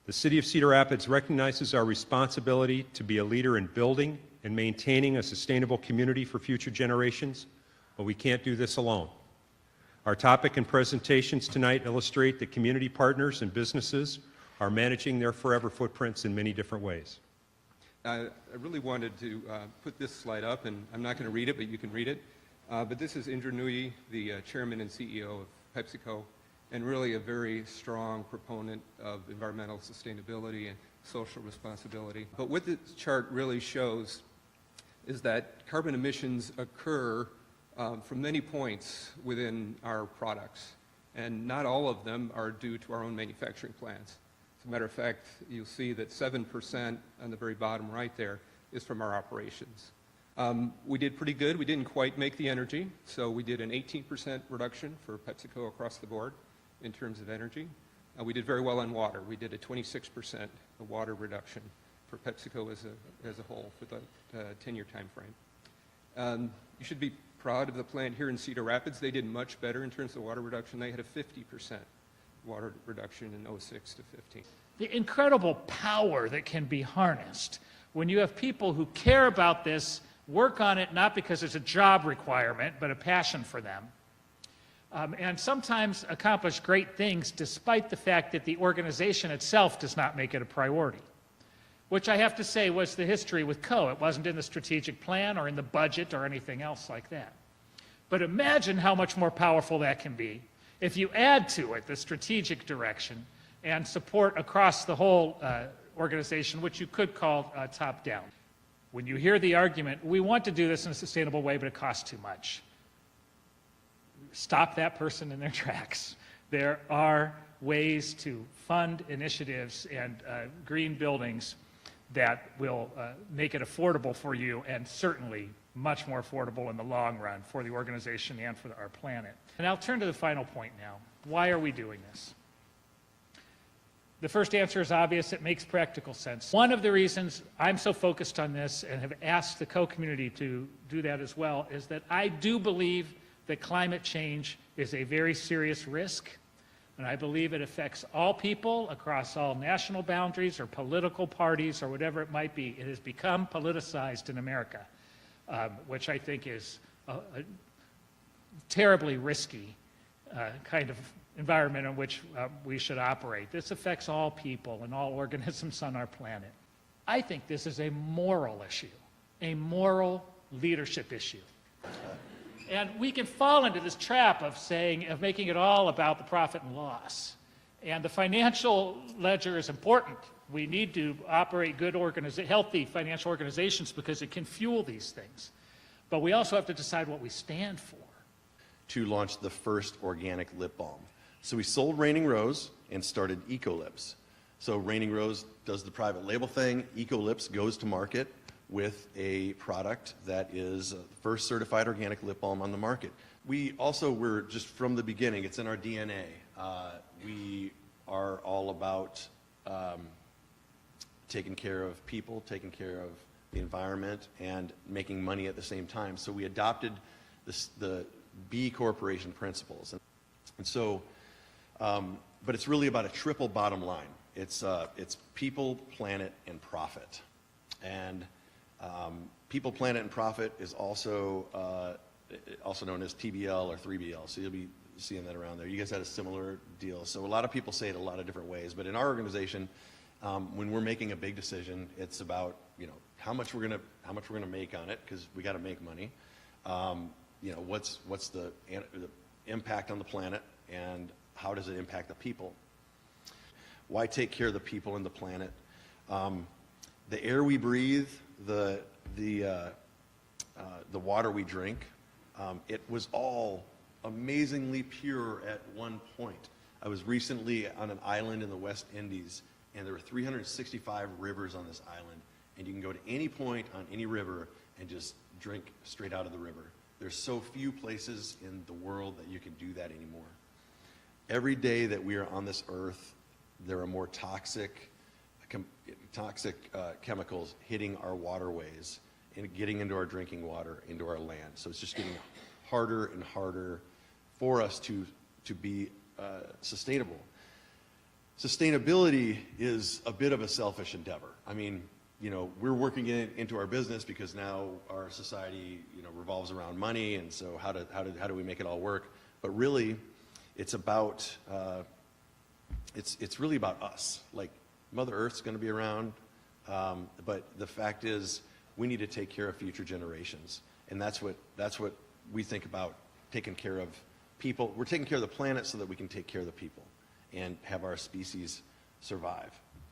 The City of Cedar Rapids recognizes our responsibility to be a leader in building and maintaining a sustainable community for future generations, but we can't do this alone. Our topic and presentations tonight illustrate that community partners and businesses are managing their forever footprints in many different ways. I really wanted to put this slide up, and I'm not going to read it, but you can read it. But this is Indra Nooyi, the chairman and CEO of PepsiCo, and really a very strong proponent of environmental sustainability and social responsibility. But what this chart really shows is that carbon emissions occur from many points within our products, and not all of them are due to our own manufacturing plants. As a matter of fact, you'll see that 7% on the very bottom right there is from our operations. We did pretty good. We didn't quite make the energy, so we did an 18% reduction for PepsiCo across the board in terms of energy. We did very well on water. We did a 26% water reduction for PepsiCo as a whole for the 10-year time frame. You should be proud of the plant here in Cedar Rapids. They did much better in terms of water reduction. They had a 50% water reduction in 06 to 15. The incredible power that can be harnessed when you have people who care about this, work on it not because it's a job requirement, but a passion for them, and sometimes accomplish great things despite the fact that the organization itself does not make it a priority, which I have to say was the history with Co. It wasn't in the strategic plan or in the budget or anything else like that. But imagine how much more powerful that can be if you add to it the strategic direction and support across the whole organization, which you could call top-down. When you hear the argument, we want to do this in a sustainable way, but it costs too much, stop that person in their tracks. There are ways to fund initiatives and green buildings that will make it affordable for you, and certainly much more affordable in the long run for the organization and for our planet. And I'll turn to the final point now. Why are we doing this? The first answer is obvious. It makes practical sense. One of the reasons I'm so focused on this and have asked the co-community to do that as well is that I do believe that climate change is a very serious risk, and I believe it affects all people across all national boundaries or political parties or whatever it might be. It has become politicized in America, which I think is a terribly risky kind of environment in which we should operate. This affects all people and all organisms on our planet. I think this is a moral issue, a moral leadership issue. And we can fall into this trap of making it all about the profit and loss. And the financial ledger is important. We need to operate good, healthy financial organizations because it can fuel these things. But we also have to decide what we stand for. To launch the first organic lip balm. So we sold Raining Rose and started EcoLips. So Raining Rose does the private label thing. EcoLips goes to market with a product that is the first certified organic lip balm on the market. We also were just from the beginning, it's in our DNA. We are all about taking care of people, taking care of the environment, and making money at the same time. So we adopted the B Corporation principles. And so, but it's really about a triple bottom line. It's people, planet, and profit. And people, planet, and profit is also known as TBL or 3BL. So you'll be seeing that around there. You guys had a similar deal. So a lot of people say it a lot of different ways. But in our organization, when we're making a big decision, it's about how much we're gonna make on it, because we got to make money. What's the impact on the planet, and how does it impact the people? Why take care of the people and the planet? The air we breathe, the water we drink, it was all amazingly pure at one point. I was recently on an island in the West Indies, and there were 365 rivers on this island, and you can go to any point on any river and just drink straight out of the river. There's so few places in the world that you can do that anymore. Every day that we are on this earth, there are more toxic chemicals hitting our waterways and getting into our drinking water, into our land. So it's just getting harder and harder for us to be sustainable. Sustainability is a bit of a selfish endeavor. I mean, you know, we're working into our business because now our society, you know, revolves around money, and so how do we make it all work? But really, it's about it's really about us. Like, Mother Earth's going to be around, but the fact is, we need to take care of future generations, and that's what we think about, taking care of people. We're taking care of the planet so that we can take care of the people and have our species survive.